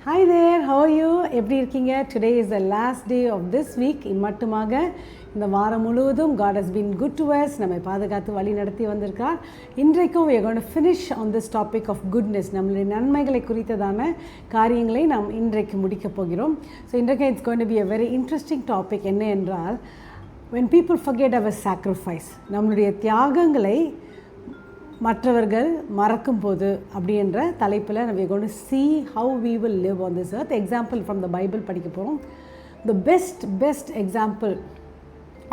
Hi there, how are you? எப்படி இருக்கீங்க? Today is the last day of this week. இம்மட்டுமாக இந்த வாரம் முழுவதும் God has been good to us. நம்மை பாதுகாத்து வழி நடத்தி வந்திருக்கார். இன்றைக்கும் we are going to finish on this topic of goodness. நம்மளுடைய நன்மைகளை குறித்ததான காரியங்களை நாம் இன்றைக்கு முடிக்க போகிறோம். So இன்றைக்கு it's going to be a very interesting topic. என்ன என்றால் when people forget our sacrifice, நம்மளுடைய தியாகங்களை மற்றவர்கள் மறக்கும் போது அப்படின்ற தலைப்பில் we are going to see how we will live on this earth. Example from the Bible படிக்க போகிறோம். The best example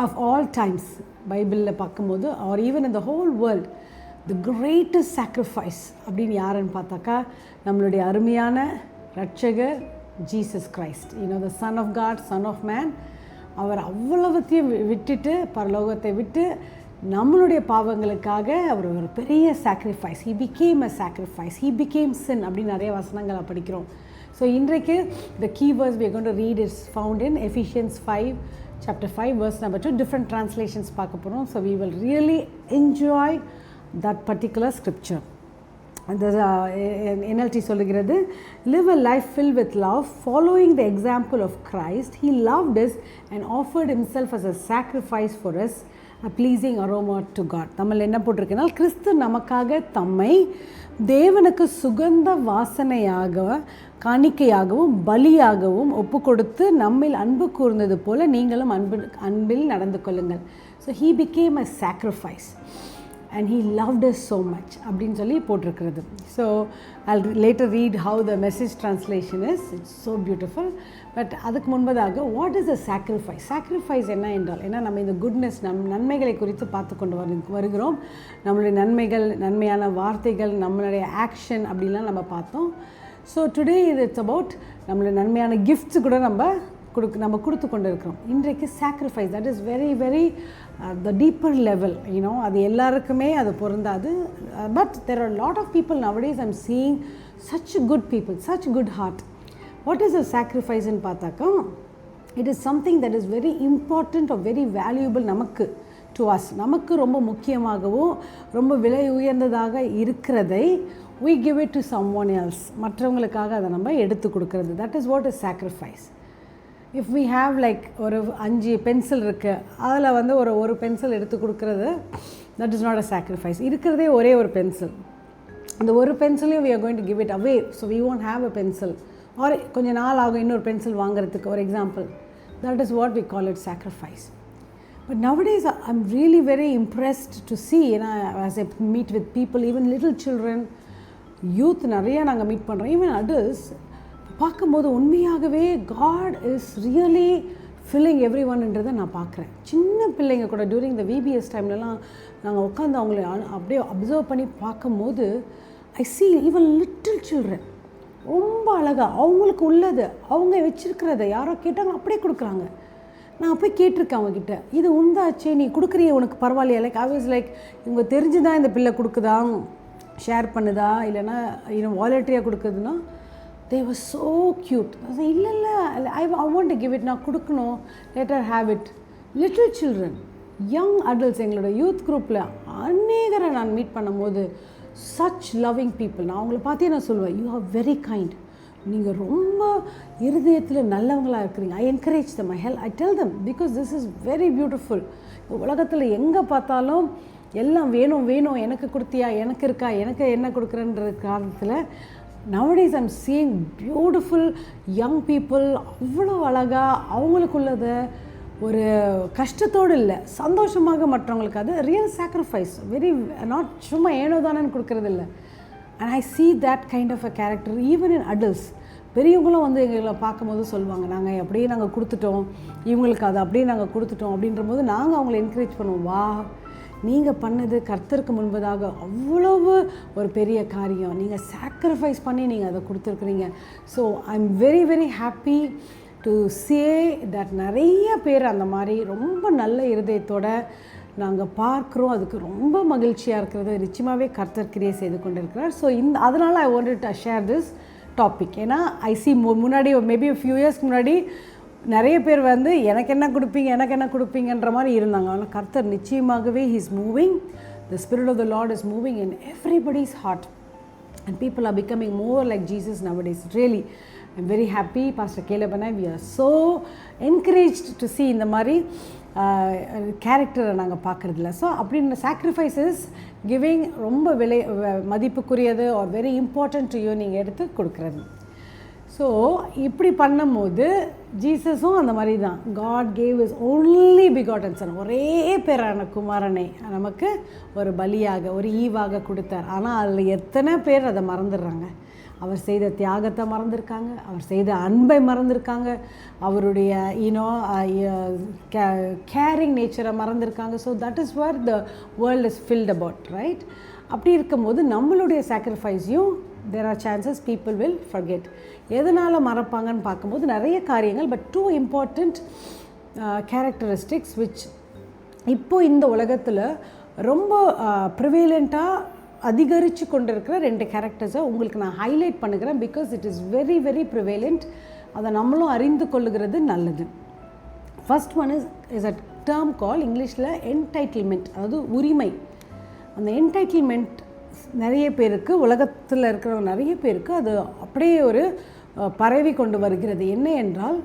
of all times பைபிளில் பார்க்கும்போது or even in the whole world, the greatest sacrifice அப்படின்னு யாருன்னு பார்த்தாக்கா நம்மளுடைய அருமையான இரட்சகர் Jesus Christ. the Son of God, Son of Man. அவர் அவ்வளவுத்தையும் விட்டுட்டு பரலோகத்தை விட்டு நம்மளுடைய பாவங்களுக்காக அவர் ஒரு பெரிய sacrifice. He became a sacrifice. He became sin அப்படின்னு நிறைய வசனங்களை படிக்கிறோம். ஸோ இன்றைக்கு the key verse we are going to read is found in Ephesians 5, chapter 5, verse number 2. Different translations பார்க்க போகிறோம். So we will really enjoy that particular scripture. அந்த NLT சொல்லுகிறது, live a life filled with love, following the example of Christ. He loved us and offered himself as a sacrifice for us, a pleasing aroma to God. Tamil என்ன போட்டிருக்கேன்னா, கிறிஸ்து நமக்காக தம்மை தேவனுக்கு சுகந்த வாசனையாக காணிக்கையாகவும் பலியாகவும் ஒப்பு கொடுத்து நம்மில் அன்பு கூர்ந்தது போல நீங்களும் அன்பில் நடந்து கொள்ளுங்கள். So he became a sacrifice and he loved us so much அப்படின்னு சொல்லி போட்டிருக்கிறது. So I'll later read how the message translation is. It's so beautiful. But அதுக்கு முன்பதாக what is a sacrifice? sacrifice என்ன என்றால், ஏன்னா நம்ம இந்த குட்னஸ் நன்மைகளை குறித்து பார்த்து கொண்டு வருகிறோம். நம்மளுடைய நன்மைகள், நன்மையான வார்த்தைகள், நம்மளுடைய ஆக்ஷன் அப்படிலாம் நம்ம பார்த்தோம். ஸோ டுடே இட்ஸ் அபவுட் நம்மளுடைய நன்மையான கிஃப்ட்ஸ் கூட நம்ம கொடுத்து கொண்டு இருக்கிறோம். இன்றைக்கு sacrifice, that is very very the deeper level. அது எல்லாருக்குமே அது பொருந்தாது. But there are lot of people nowadays I'm seeing such good people, such good heart. What is a சாக்ரிஃபைஸ்ன்னு பார்த்தாக்கா, it is something that is very important or very valuable நமக்கு, to us. நமக்கு ரொம்ப முக்கியமாகவும் ரொம்ப விலை உயர்ந்ததாக இருக்கிறதை we give it to someone else. மற்றவங்களுக்காக அதை நம்ம எடுத்து கொடுக்கறது. that is what is sacrifice. if we have like ஒரு 5 பென்சில் இருக்குது, அதில் ஒரு பென்சில் எடுத்து கொடுக்கறது, that is not a sacrifice. இருக்கிறதே ஒரே ஒரு பென்சில், அந்த ஒரு பென்சிலையும் we are going to give it away, so we won't have a pencil. or கொஞ்ச நாள் ஆகும் இன்னொரு பென்சில் வாங்குறதுக்கு, ஒரு example. that is what we call it, sacrifice. But nowadays I'm really very impressed to see, as I meet with people, even little children, youth நிறைய நாங்கள் meet பண்ணுறோம், even adults, பார்க்கும்போது உண்மையாகவே God is really filling everyoneன்றதை நான் பார்க்குறேன். சின்ன பிள்ளைங்க கூட டியூரிங் த VBS டைம்லலாம் நாங்கள் உட்காந்து அவங்கள அப்படியே அப்சர்வ் பண்ணி பார்க்கும்போது I see even little children ரொம்ப அழகாக அவங்களுக்கு உள்ளது, அவங்க வச்சுருக்கிறத யாரோ கேட்டாங்க அப்படியே கொடுக்குறாங்க. நான் போய் கேட்டிருக்கேன் அவங்கக்கிட்ட, இது உண்டாச்சே, நீ கொடுக்குறிய, உனக்கு பரவாயில்லையா? லைக் I was like, இவங்க தெரிஞ்சுதான் இந்த பிள்ளை கொடுக்குதா, ஷேர் பண்ணுதா, இல்லைன்னா வாலண்டரியாக கொடுக்குதுன்னா, they were so cute. இல்லை I want to give it, நான் கொடுக்கணும், let her have it. little children, young adults, எங்களோட யூத் குரூப்பில் அநேகரை நான் மீட் பண்ணும்போது such loving people. நான் அவங்கள பார்த்தே நான் சொல்லுவேன், you are very kind. நீங்கள் ரொம்ப இருதயத்தில் நல்லவங்களாக இருக்கிறீங்க. I encourage them, I tell them, because this is very beautiful. உலகத்தில் எங்கே பார்த்தாலும் எல்லாம் வேணும் வேணும், எனக்கு கொடுத்தியா, எனக்கு இருக்கா, எனக்கு என்ன கொடுக்குறன்ற காரணத்தில் nowadays I'm seeing beautiful young people, அவ்வளோ அழகாக அவங்களுக்குள்ளதை ஒரு கஷ்டத்தோடு இல்லை, சந்தோஷமாக மற்றவங்களுக்கு, அது ரியல் சாக்ரிஃபைஸ். வெரி நாட் சும்மா ஏனோ தானேன்னு கொடுக்கறது இல்லை. and I see that kind of a character even in adults. பெரியவங்களும் எங்களை பார்க்கும்போது சொல்லுவாங்க, நாங்கள் அப்படியே நாங்கள் கொடுத்துட்டோம், இவங்களுக்கு அதை அப்படியே நாங்கள் கொடுத்துட்டோம் அப்படின்ற போது நாங்கள் அவங்கள என்கரேஜ் பண்ணுவோம், வா நீங்கள் பண்ணது கர்த்தருக்கு முன்பதாக அவ்வளவு ஒரு பெரிய காரியம், நீங்கள் சாக்ரிஃபைஸ் பண்ணி நீங்கள் அதை கொடுத்துருக்குறீங்க. So I am very very happy to say that நிறைய பேர் அந்த மாதிரி ரொம்ப நல்ல இருதயத்தோடு நாங்கள் பார்க்குறோம். அதுக்கு ரொம்ப மகிழ்ச்சியாக இருக்கிறது. நிச்சயமாகவே கர்த்தர் கிரியை செய்து கொண்டு இருக்கிறார். ஸோ அதனால் I wanted to share this topic. ஏன்னா ஐ சி முன்னாடி மேபி ஃபியூ இயர்ஸ்க்கு முன்னாடி நிறைய பேர் எனக்கு என்ன கொடுப்பீங்கன்ற மாதிரி இருந்தாங்க. ஆனால் கர்த்தர் நிச்சயமாகவே he is moving, the spirit of the Lord is moving in everybody's heart. and people are becoming more like Jesus nowadays. Really, I'm very happy. Pastor Caleb and I, we are so encouraged to see இந்த மாதிரி கேரக்டரை நாங்கள் பார்க்குறதில்ல. So அப்படின்ற sacrifices giving ரொம்ப மதிப்புக்குரியது or very important to you நீங்கள் எடுத்து கொடுக்குறது. ஸோ இப்படி பண்ணும்போது ஜீசஸும் அந்த மாதிரி தான். God gave his only begotten son, ஒரே பேரான குமாரனை நமக்கு ஒரு பலியாக ஒரு ஈவாக கொடுத்தார். ஆனால் அதில் எத்தனை பேர் அதை மறந்துடுறாங்க. அவர் செய்த தியாகத்தை மறந்துருக்காங்க, அவர் செய்த அன்பை மறந்துருக்காங்க, அவருடைய கேரிங் நேச்சரை மறந்துருக்காங்க. So that is where the world is filled about, right? அப்படி இருக்கும்போது நம்மளுடைய சாக்ரிஃபைஸையும் there are chances people will forget. எதனால் மறப்பாங்கன்னு பார்க்கும்போது நிறைய காரியங்கள், பட் 2 important characteristics which இப்போது இந்த உலகத்தில் ரொம்ப ப்ரிவேலண்ட்டாக அதிகரித்து கொண்டிருக்கிற 2 கேரக்டர்ஸை உங்களுக்கு நான் ஹைலைட் பண்ணுகிறேன். Because it is very very prevalent. அதை நம்மளும் அறிந்து கொள்ளுகிறது நல்லது. First one is a term கால் இங்கிலீஷில் என்டைட்டில்மெண்ட், அதாவது உரிமை. அந்த என்டைட்டில்மெண்ட் நிறைய பேருக்கு, உலகத்தில் இருக்கிற நிறைய பேருக்கு அது அப்படியே ஒரு பரவி கொண்டு வருகிறது. என்ன என்றால்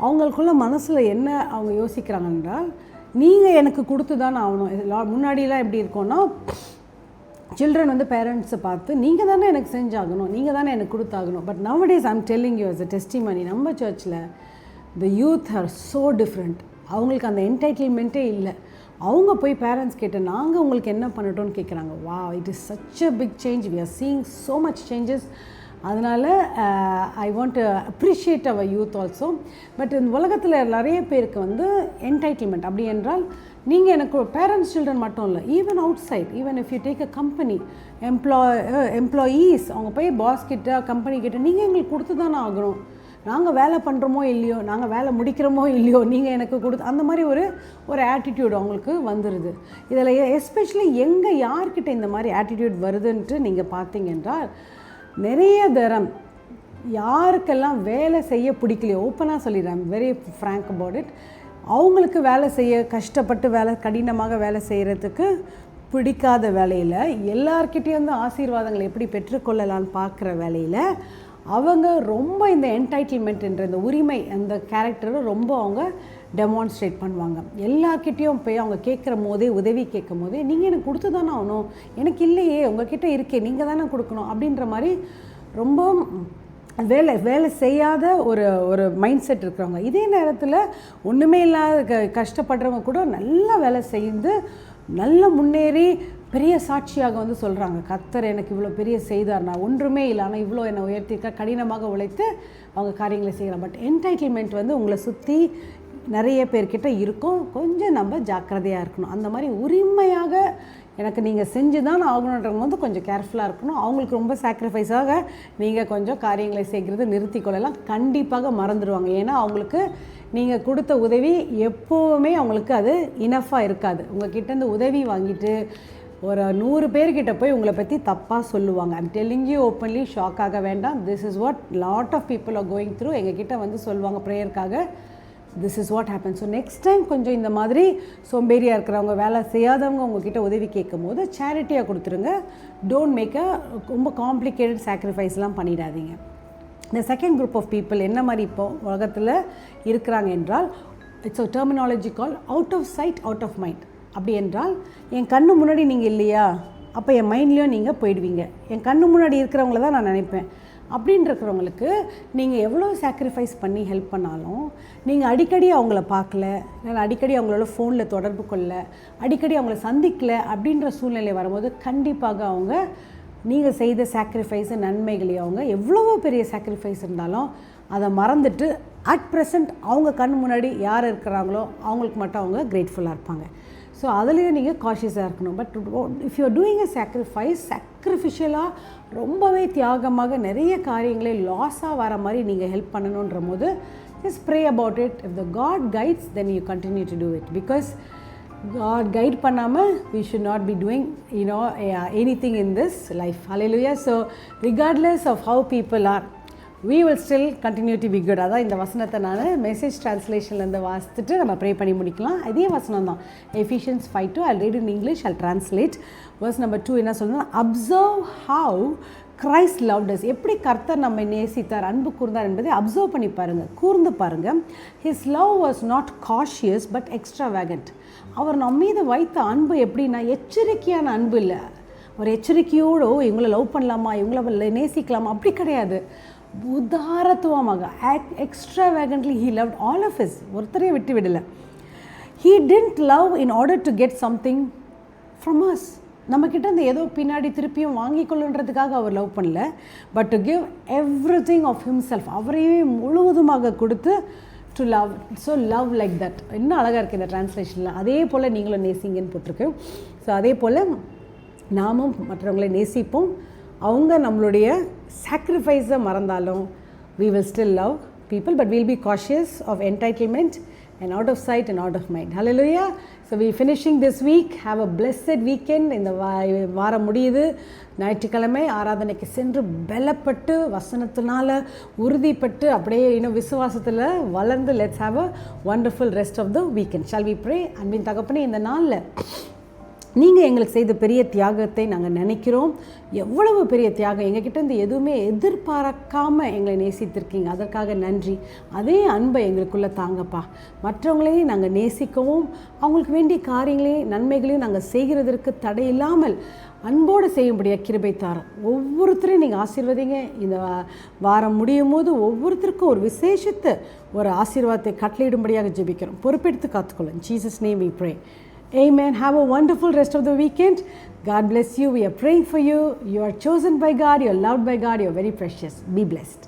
அவங்களுக்குள்ள மனசில் என்ன அவங்க யோசிக்கிறாங்க என்றால், நீங்கள் எனக்கு கொடுத்து தான் ஆகணும். முன்னாடிலாம் எப்படி இருக்கோன்னா, சில்ட்ரன் வந்து பேரண்ட்ஸை பார்த்து நீங்கள் தானே எனக்கு செஞ்சாகணும், நீங்கள் தானே எனக்கு கொடுத்தாகணும். But nowadays I'm telling you as a testimony, நம்ம சர்ச்சில் the youth are so different. அவங்களுக்கு அந்த என்டைட்டில்மெண்ட்டே இல்லை. அவங்க போய் பேரண்ட்ஸ் கேட்டு நாங்கள் உங்களுக்கு என்ன பண்ணட்டோன்னு கேட்குறாங்க. வா, it is such a big change. We are seeing so much changes. அதனால் I want to appreciate our youth also. But இந்த உலகத்தில் நிறைய பேருக்கு வந்து என்டைட்டில்மெண்ட் அப்படி என்றால், நீங்கள் எனக்கு பேரண்ட்ஸ் சில்ட்ரன் மட்டும் இல்லை, even outside, even if you take a company employees, அவங்க போய் பாஸ் கிட்ட கம்பெனி கிட்ட நீங்கள் எங்களுக்கு கொடுத்து தானே ஆகணும், நாங்கள் வேலை பண்ணுறோமோ இல்லையோ, நாங்கள் வேலை முடிக்கிறோமோ இல்லையோ, நீங்கள் எனக்கு கொடுத்து, அந்த மாதிரி ஒரு ஆட்டிடியூட் அவங்களுக்கு வந்துடுது. இதில் எஸ்பெஷலி யார்கிட்ட இந்த மாதிரி ஆட்டிடியூட் வருதுன்ட்டு நீங்கள் பார்த்தீங்க என்றால், நிறைய தரம் யாருக்கெல்லாம் வேலை செய்ய பிடிக்கலையோ, ஓப்பனாக சொல்லிடுறேன், வெரி ஃப்ராங்க் அபவுட் இட், அவங்களுக்கு வேலை செய்ய கஷ்டப்பட்டு கடினமாக வேலை செய்கிறதுக்கு பிடிக்காத வேலையில், எல்லார்கிட்டேயும் ஆசீர்வாதங்களை எப்படி பெற்றுக்கொள்ளலான்னு பார்க்குற வேலையில் அவங்க ரொம்ப இந்த என்டைட்டில்மெண்ட் என்ற இந்த உரிமை, அந்த கேரக்டரை ரொம்ப அவங்க டெமான்ஸ்ட்ரேட் பண்ணுவாங்க. எல்லார்கிட்டேயும் போய் அவங்க கேட்குற போதே, உதவி கேட்கும் போதே, நீங்கள் எனக்கு கொடுத்து தானே ஆகணும், எனக்கு இல்லையே, உங்ககிட்ட இருக்கே, நீங்கள் தானே கொடுக்கணும் அப்படின்ற மாதிரி ரொம்ப வேலை செய்யாத ஒரு மைண்ட் செட் இருக்கிறவங்க. இதே நேரத்தில் ஒன்றுமே இல்லாத கஷ்டப்படுறவங்க கூட நல்லா வேலை செய்து நல்ல முன்னேறி பெரிய சாட்சியாக வந்து சொல்கிறாங்க, கர்த்தர் எனக்கு இவ்வளோ பெரிய செய்தார், நான் ஒன்றுமே இல்லை, ஆனால் இவ்வளோ என்னை உயர்த்திக்க, கடினமாக உழைத்து அவங்க காரியங்களை செய்கிறாங்க. பட் என்டைட்டில்மெண்ட் வந்து உங்களை சுற்றி நிறைய பேர்கிட்ட இருக்கும். கொஞ்சம் நம்ம ஜாக்கிரதையாக இருக்கணும். அந்த மாதிரி உரிமையாக எனக்கு நீங்கள் செஞ்சு தான் ஆகணுன்றவங்க வந்து கொஞ்சம் கேர்ஃபுல்லாக இருக்கணும். அவங்களுக்கு ரொம்ப சாக்ரிஃபைஸாக நீங்கள் கொஞ்சம் காரியங்களை செய்கிறது நிறுத்தி கொள்ளலாம். கண்டிப்பாக மறந்துடுவாங்க. ஏன்னா அவங்களுக்கு நீங்கள் கொடுத்த உதவி எப்போவுமே அவங்களுக்கு அது இனஃபாக இருக்காது. உங்கள் கிட்டேருந்து உதவி வாங்கிட்டு ஒரு 100 பேர்கிட்ட போய் உங்களை பற்றி தப்பாக சொல்லுவாங்க. I'm telling you openly, shock ஆக வேண்டாம். This is what lot of people are going through. எங்ககிட்ட வந்து சொல்லுவாங்க ப்ரேயருக்காக, this is what happen. So next time கொஞ்சம் இந்த மாதிரி சோம்பேறியாக இருக்கிறவங்க, வேலை செய்யாதவங்க உங்ககிட்ட உதவி கேட்கும் போது சேரிட்டியாக கொடுத்துருங்க. டோன்ட் மேக் அ ரொம்ப காம்ப்ளிகேட்டட் சாக்ரிஃபைஸ்லாம் பண்ணிடாதீங்க. இந்த செகண்ட் குரூப் ஆஃப் பீப்புள் என்ன மாதிரி இப்போ உலகத்தில் இருக்கிறாங்க என்றால், it's a terminology call out of sight out of mind. அப்படி என்றால், என் கண்ணு முன்னாடி நீங்கள் இல்லையா, அப்போ என் மைண்ட்லேயும் நீங்கள் போயிடுவீங்க. என் கண்ணு முன்னாடி இருக்கிறவங்கள தான் நான் நினைப்பேன் அப்படின்னு இருக்கிறவங்களுக்கு நீங்கள் எவ்வளோ சாக்ரிஃபைஸ் பண்ணி ஹெல்ப் பண்ணாலும், நீங்கள் அடிக்கடி அவங்கள பார்க்கல, இல்லை அடிக்கடி அவங்களோட ஃபோனில் தொடர்பு கொள்ள, அடிக்கடி அவங்கள சந்திக்கலை அப்படின்ற சூழ்நிலை வரும்போது கண்டிப்பாக அவங்க நீங்கள் செய்த சாக்ரிஃபைஸு நன்மைகளை, அவங்க எவ்வளவோ பெரிய சாக்ரிஃபைஸ் இருந்தாலும் அதை மறந்துட்டு அட் ப்ரெசண்ட் அவங்க கண் முன்னாடி யார் இருக்கிறாங்களோ அவங்களுக்கு மட்டும் அவங்க கிரேட்ஃபுல்லாக இருப்பாங்க. ஸோ அதுலேயும் நீங்கள் காஷியஸாக இருக்கணும். But if you are doing a சாக்ரிஃபிஷியலாக ரொம்பவே தியாகமாக நிறைய காரியங்களே லாஸாக வர மாதிரி நீங்கள் ஹெல்ப் பண்ணணுன்ற போது, just pray about it. If the God guides then you continue to do it. Because God guide பண்ணாமல் we should not be doing anything in this life. Hallelujah. So regardless of how people are, we will still continue to be good. அதான் இந்த வசனத்தை நான் message ட்ரான்ஸ்லேஷன்லேருந்து வாசித்துட்டு நம்ம pray பண்ணி முடிக்கலாம். இதே வசனம் தான், Ephesians 5:2. I'll read in English, I'll translate. Verse number 2 என்ன சொல்லுன்னா, observe how Christ loved us. எப்படி கர்த்தர் நம்மை நேசித்தார், அன்பு கூர்ந்தார் என்பதை அப்சர்வ் பண்ணி பாருங்கள், கூர்ந்து பாருங்கள். His love was not cautious but extravagant. அவர் நம்ம மீது வைத்த அன்பு எப்படின்னா எச்சரிக்கையான அன்பு இல்லை. ஒரு எச்சரிக்கையோடு இவங்களை லவ் பண்ணலாமா, இவங்கள நேசிக்கலாமா, அப்படி கிடையாது. உதாரத்துவமாக எக்ஸ்ட்ராவேகன்ட்லி he loved all of us. ஒருத்தரையும் விட்டு விடலை. He didn't love in order to get something from us. நம்மக்கிட்ட இந்த ஏதோ பின்னாடி திருப்பியும் வாங்கிக்கொள்ளுன்றதுக்காக அவர் லவ் பண்ணல. But to give everything of himself, அவரையே முழுவதுமாக கொடுத்து to love. So love like that. இன்னும் அழகாக இருக்குது இந்த டிரான்ஸ்லேஷனில். அதே போல் நீங்களும் நேசிங்கன்னு போட்டிருக்கு. ஸோ அதே போல் நாமும் மற்றவங்களை நேசிப்போம். அவங்க நம்மளுடைய சாக்ரிஃபைஸை மறந்தாலும் we will still love people, but we'll be cautious of entitlement and out of sight and out of mind. Hallelujah. So we finishing this week. Have a blessed weekend. இந்த வாரம் முடியுது. ஞாயிற்றுக்கிழமை ஆராதனைக்கு சென்று பலப்பட்டு வசனத்தினால உறுதிப்பட்டு அப்படியே இன்னும் விசுவாசத்தில் வளர்ந்து let's have a wonderful rest of the weekend. Shall we pray? அன்பின் தகப்பனே, இந்த நாளில் நீங்கள் எங்களுக்கு செய்த பெரிய தியாகத்தை நாங்கள் நினைக்கிறோம். எவ்வளவு பெரிய தியாகம், எங்ககிட்ட இருந்து எதுவுமே எதிர்பார்க்காமல் எங்களை நேசித்திருக்கீங்க. அதற்காக நன்றி. அதே அன்பை எங்களுக்குள்ளே தாங்கப்பா. மற்றவங்களையும் நாங்கள் நேசிக்கவும், அவங்களுக்கு வேண்டிய காரியங்களையும் நன்மைகளையும் நாங்கள் செய்கிறதற்கு தடையில்லாமல் அன்போடு செய்யும்படியாக கிருபை தாரோம். ஒவ்வொருத்தரையும் நீங்கள் ஆசீர்வதிங்க. இந்த வாரம் முடியும் போது ஒவ்வொருத்தருக்கும் ஒரு விசேஷத்தை ஒரு ஆசீர்வாதத்தை கட்டளையிடும்படியாக ஜெபிக்கிறோம். பொறுப்பெடுத்து காத்துக்கொள்ளும். In Jesus' name we pray. Amen. Have a wonderful rest of the weekend. God bless you. We are praying for you. You are chosen by God. You are loved by God. You are very precious. Be blessed.